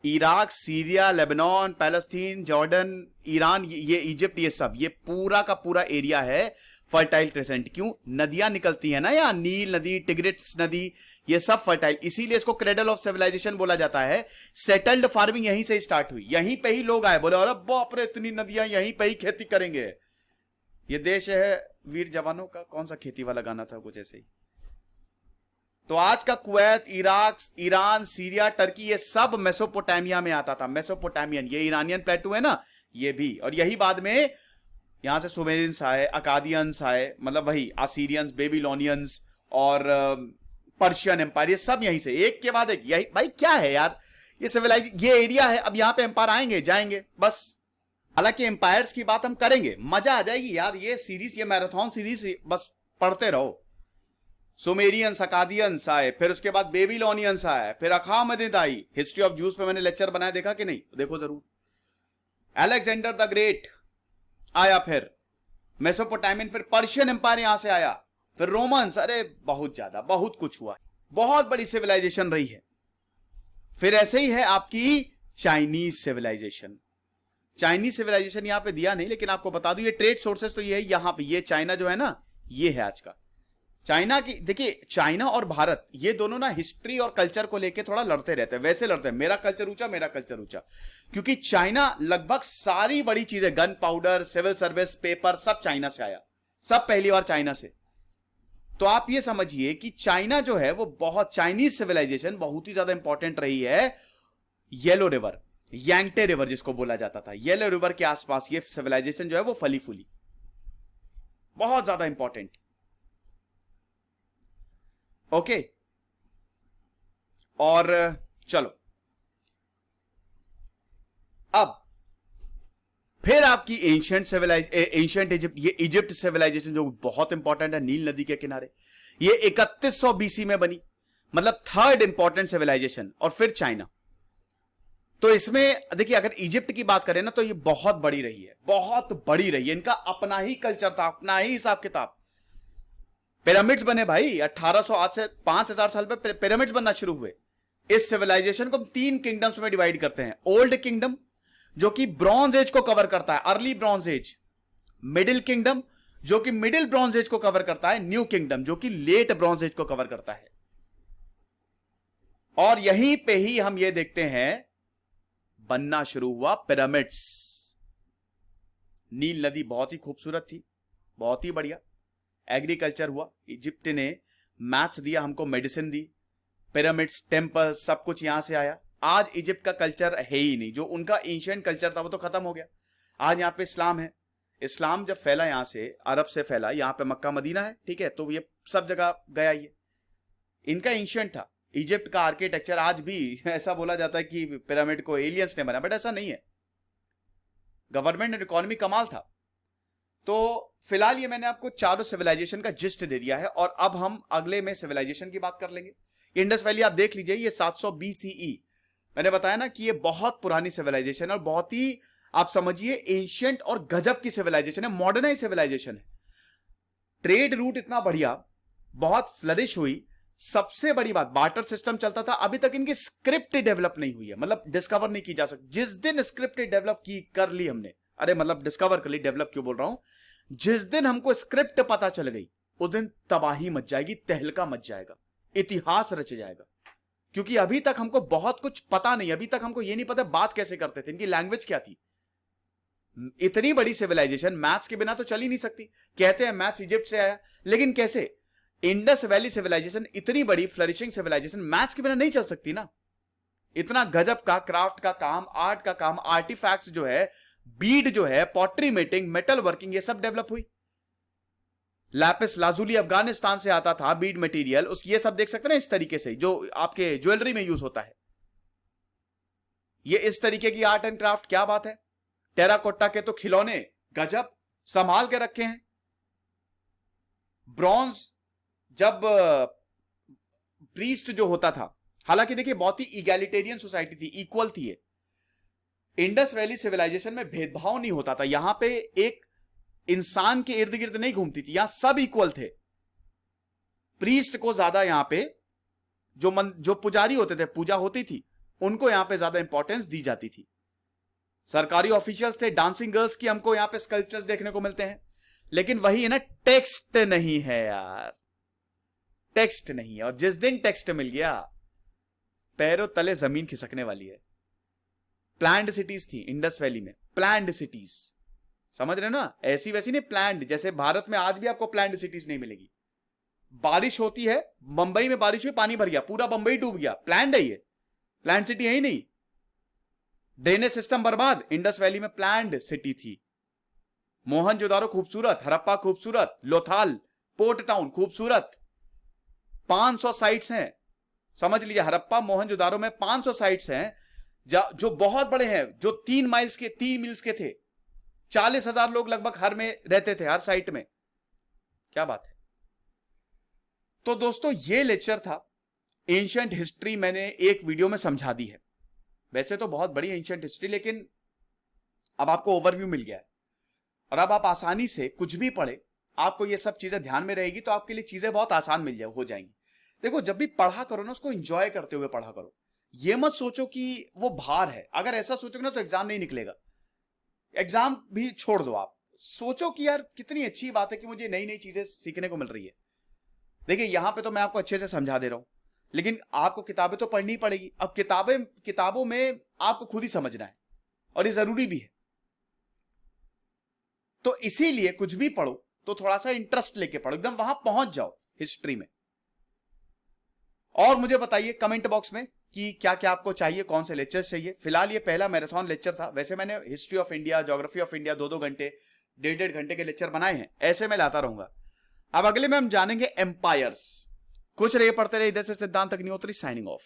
Iraq, Syria, Lebanon, Palestine, Jordan, Iran, ये इजिप्ट, ये सब, ये पूरा का पूरा एरिया है फर्टाइल क्रेसेंट। क्यों? नदियां निकलती है ना यहाँ, नील नदी, टिग्रिस नदी, ये सब फर्टाइल, इसीलिए इसको क्रेडल ऑफ सिविलाइजेशन बोला जाता है। सेटल्ड फार्मिंग यहीं से स्टार्ट हुई, यहीं पे ही लोग आए, बोले अरे बाप रे इतनी नदियां, यहीं पे ही खेती करेंगे। ये देश है वीर जवानों का, कौन सा खेती वाला गाना था, कुछ ऐसे ही। तो आज का Kuwait, Iraq, Iran, Syria, Turkey, ये सब मेसोपोटामिया में आता था। मेसोपोटामियन, ये ईरानियन प्लेटू है ना, ये भी, और यही बाद में यहां से सुमेरियंस आए, अकादियंस आए, मतलब वही असीरियंस, बेबीलोनियंस और पर्शियन एम्पायर, ये सब यहीं से एक के बाद एक। यही भाई क्या है यार, ये सिविलाइज, ये एरिया है, अब यहां पे एम्पायर आएंगे जाएंगे बस। हालांकि एम्पायर्स की बात हम करेंगे, मजा आ जाएगी यार, ये सीरीज, ये मैराथन सीरीज बस पढ़ते रहो। सुमेरियंस, अकादियंस आए, फिर उसके बाद बेबीलोनियंस आए, फिर अखामदिद आई। हिस्ट्री ऑफ जूस पे मैंने लेक्चर बनाया, देखा कि नहीं? देखो जरूर। अलेक्जेंडर द ग्रेट आया, फिर मेसोपोटामियन, फिर पर्शियन एम्पायर यहां से आया, फिर रोमन्स, अरे बहुत ज्यादा, बहुत कुछ हुआ, बहुत बड़ी सिविलाइजेशन रही है। फिर ऐसे ही है आपकी चाइनीज सिविलाइजेशन। चाइनीज सिविलाइजेशन यहां पे दिया नहीं, लेकिन आपको बता दूं, ये ट्रेड सोर्सेस तो ये है यहां पे, ये चाइना जो है ना, ये है आज का चाइना की। देखिए चाइना और भारत, ये दोनों ना हिस्ट्री और कल्चर को लेके थोड़ा लड़ते रहते हैं, वैसे लड़ते हैं, मेरा कल्चर ऊंचा, मेरा कल्चर ऊंचा। क्योंकि चाइना लगभग सारी बड़ी चीजें, gunpowder, civil service, paper, सब चाइना से आया, सब पहली बार चाइना से। तो आप ये समझिए कि चाइना जो है वो बहुत, चाइनीज सिविलाइजेशन बहुत ही ज्यादा इंपॉर्टेंट रही है। येलो रिवर, यांगटे रिवर जिसको बोला जाता था, येलो रिवर के आसपास ये सिविलाइजेशन जो है वो फली फूली, बहुत ज्यादा इंपॉर्टेंट। ओके, और चलो अब फिर आपकी एंशिएंट इजिप्ट, ये इजिप्ट सिविलाइजेशन जो बहुत इंपॉर्टेंट है, नील नदी के किनारे, ये 3100 बीसी में बनी, मतलब थर्ड इंपॉर्टेंट सिविलाइजेशन। और फिर चाइना। तो इसमें देखिए, अगर इजिप्ट की बात करें ना, तो ये बहुत बड़ी रही है, बहुत बड़ी रही है, इनका अपना ही कल्चर था, अपना ही हिसाब किताब। पिरामिड्स बने भाई 1800, आज से 5000 साल पे पिरामिड्स बनना शुरू हुए। इस सिविलाइजेशन को हम 3 किंगडम्स में डिवाइड करते हैं। ओल्ड किंगडम जो कि ब्रॉन्ज एज को कवर करता है, early bronze age. Middle kingdom जो कि मिडिल ब्रॉन्ज एज को कवर करता है। न्यू किंगडम जो कि लेट ब्रॉन्ज एज को कवर करता है। और यहीं पे ही हम ये देखते हैं बनना शुरू हुआ पिरामिड्स। नील नदी बहुत ही खूबसूरत थी, बहुत ही बढ़िया। एग्रीकल्चर हुआ, इजिप्ट ने मैथ्स दिया हमको, मेडिसिन दी, पिरामिड्स, टेंपल, सब कुछ यहां से आया। आज इजिप्ट का कल्चर है ही नहीं, जो उनका एंशिएंट कल्चर था वो तो खत्म हो गया। आज यहाँ पे इस्लाम है। इस्लाम जब फैला यहां से, अरब से फैला, यहाँ पे मक्का मदीना है, ठीक है, तो ये सब जगह गया। ये इनका एंशिएंट था। इजिप्ट का आर्किटेक्चर आज भी ऐसा बोला जाता है कि पिरामिड को एलियंस ने बनाया, बट ऐसा नहीं है। गवर्नमेंट और इकोनॉमी कमाल था। तो फिलहाल ये मैंने आपको चारों सिविलाइजेशन का जिस्ट दे दिया है, और अब हम अगले में सिविलाइजेशन की बात कर लेंगे। इंडस वैली आप देख लीजिए, ये 700 बीसीई, मैंने बताया ना कि ये बहुत पुरानी सिविलाइजेशन और बहुत ही, आप समझिए, एंशिएंट और गजब की सिविलाइजेशन है, मॉडर्नाइज सिविलाइजेशन है। ट्रेड रूट इतना बढ़िया, बहुत फ्लरिश हुई। सबसे बड़ी बात, बार्टर सिस्टम चलता था। अभी तक इनकी स्क्रिप्ट डेवलप नहीं हुई है, मतलब डिस्कवर नहीं की जा सकती। जिस दिन स्क्रिप्ट डेवलप की कर ली हमने, अरे मतलब डिस्कवर कर ली, डेवलप क्यों बोल रहा हूं, जिस दिन हमको स्क्रिप्ट पता चल गई, उस दिन तबाही मच जाएगी, तहलका मच जाएगा, इतिहास रच जाएगा। क्योंकि अभी तक हमको बहुत कुछ पता नहीं, अभी तक हमको ये नहीं पता बात कैसे करते थे, इनकी लैंग्वेज क्या थी। इतनी बड़ी सिविलाइजेशन मैथ्स के बिना तो चल ही नहीं सकती। कहते हैं मैथ्स इजिप्ट से आया, लेकिन कैसे? इंडस वैली सिविलाइजेशन इतनी बड़ी फ्लरिशिंग सिविलाइजेशन मैथ्स के बिना नहीं चल सकती ना। इतना गजब का क्राफ्ट का काम, आर्ट का काम, आर्टिफैक्ट्स जो है, बीड जो है, पॉटरी मेकिंग, मेटल वर्किंग, ये सब डेवलप हुई। लैपिस लाजुली अफगानिस्तान से आता था बीड मटेरियल, उस ये सब देख सकते हैं ना इस तरीके से, जो आपके ज्वेलरी में यूज होता है। ये इस तरीके की आर्ट एंड क्राफ्ट, क्या बात है। टेराकोटा के तो खिलौने गजब संभाल के रखे हैं। ब्रॉन्ज, जब प्रीस्ट जो होता था, हालांकि देखिए बहुत ही इगैलिटेरियन सोसाइटी थी, इक्वल थी ये। इंडस वैली सिविलाइजेशन में भेदभाव नहीं होता था, यहां पे एक इंसान के इर्द गिर्द नहीं घूमती थी, यहां सब इक्वल थे। प्रीस्ट को ज्यादा यहां पे जो पुजारी होते थे, पूजा होती थी, उनको यहां पे ज्यादा इंपॉर्टेंस दी जाती थी। सरकारी ऑफिशियल्स थे, डांसिंग गर्ल्स की हमको यहां पे स्कल्पचर्स देखने को मिलते हैं। लेकिन वही है ना, टेक्स्ट नहीं है यार, टेक्स्ट नहीं है। और जिस दिन टेक्स्ट मिल गया, पैरों तले जमीन खिसकने वाली है। प्लान्ड सिटीज थी इंडस वैली में, प्लान्ड सिटीज, समझ रहे हो ना, ऐसी वैसी नहीं, प्लान्ड। जैसे भारत में आज भी आपको प्लान्ड सिटीज नहीं मिलेगी। बारिश होती है, मुंबई में बारिश हुई, पानी भर गया, पूरा मुंबई डूब गया, प्लान्ड है ये, प्लान्ड सिटी है ही नहीं। ड्रेनेज सिस्टम बर्बाद, इंडस वैली में प्लान्ड सिटी थी। मोहनजोदारो खूबसूरत, हड़प्पा खूबसूरत, लोथाल पोर्ट टाउन खूबसूरत। 500 साइट्स हैं, समझ लीजिए, हड़प्पा मोहनजोदारो में 500 साइट्स हैं जो बहुत बड़े हैं, जो 3 मील्स के थे। 40,000 लोग लगभग हर में रहते थे, हर साइट में। क्या बात है। तो दोस्तों ये लेक्चर था, एंशिएंट हिस्ट्री मैंने एक वीडियो में समझा दी है। वैसे तो बहुत बड़ी एंशिएंट हिस्ट्री, लेकिन अब आपको ओवरव्यू मिल गया है, और अब आप आसानी से कुछ भी पढ़े, आपको ये सब चीजें ध्यान में रहेगी, तो आपके लिए चीजें बहुत आसान हो जाएंगी। देखो, जब भी पढ़ा करो ना, उसको एंजॉय करते हुए पढ़ा करो। ये मत सोचो कि वो भार है। अगर ऐसा सोचोगे ना तो एग्जाम नहीं निकलेगा। एग्जाम भी छोड़ दो, आप सोचो कि यार कितनी अच्छी बात है कि मुझे नई नई चीजें सीखने को मिल रही है। देखिए, यहां पे तो मैं आपको अच्छे से समझा दे रहा हूं, लेकिन आपको किताबें तो पढ़नी पड़ेगी। अब किताबों में आपको खुद ही समझना है, और ये जरूरी भी है। तो इसीलिए कुछ भी पढ़ो तो थोड़ा सा इंटरेस्ट लेके पढ़ो, एकदम वहां पहुंच जाओ हिस्ट्री में। और मुझे बताइए कमेंट बॉक्स में कि क्या क्या आपको चाहिए, कौन से लेक्चर चाहिए। फिलहाल ये पहला मैराथन लेक्चर था। वैसे मैंने history of India, geography of India 2-2 घंटे, 1.5 घंटे के लेक्चर बनाए हैं, ऐसे मैं लाता रहूंगा। अब अगले में हम जानेंगे एम्पायर्स। कुछ रहे पढ़ते रहे, इधर से सिद्धांत अग्निहोत्री साइनिंग ऑफ।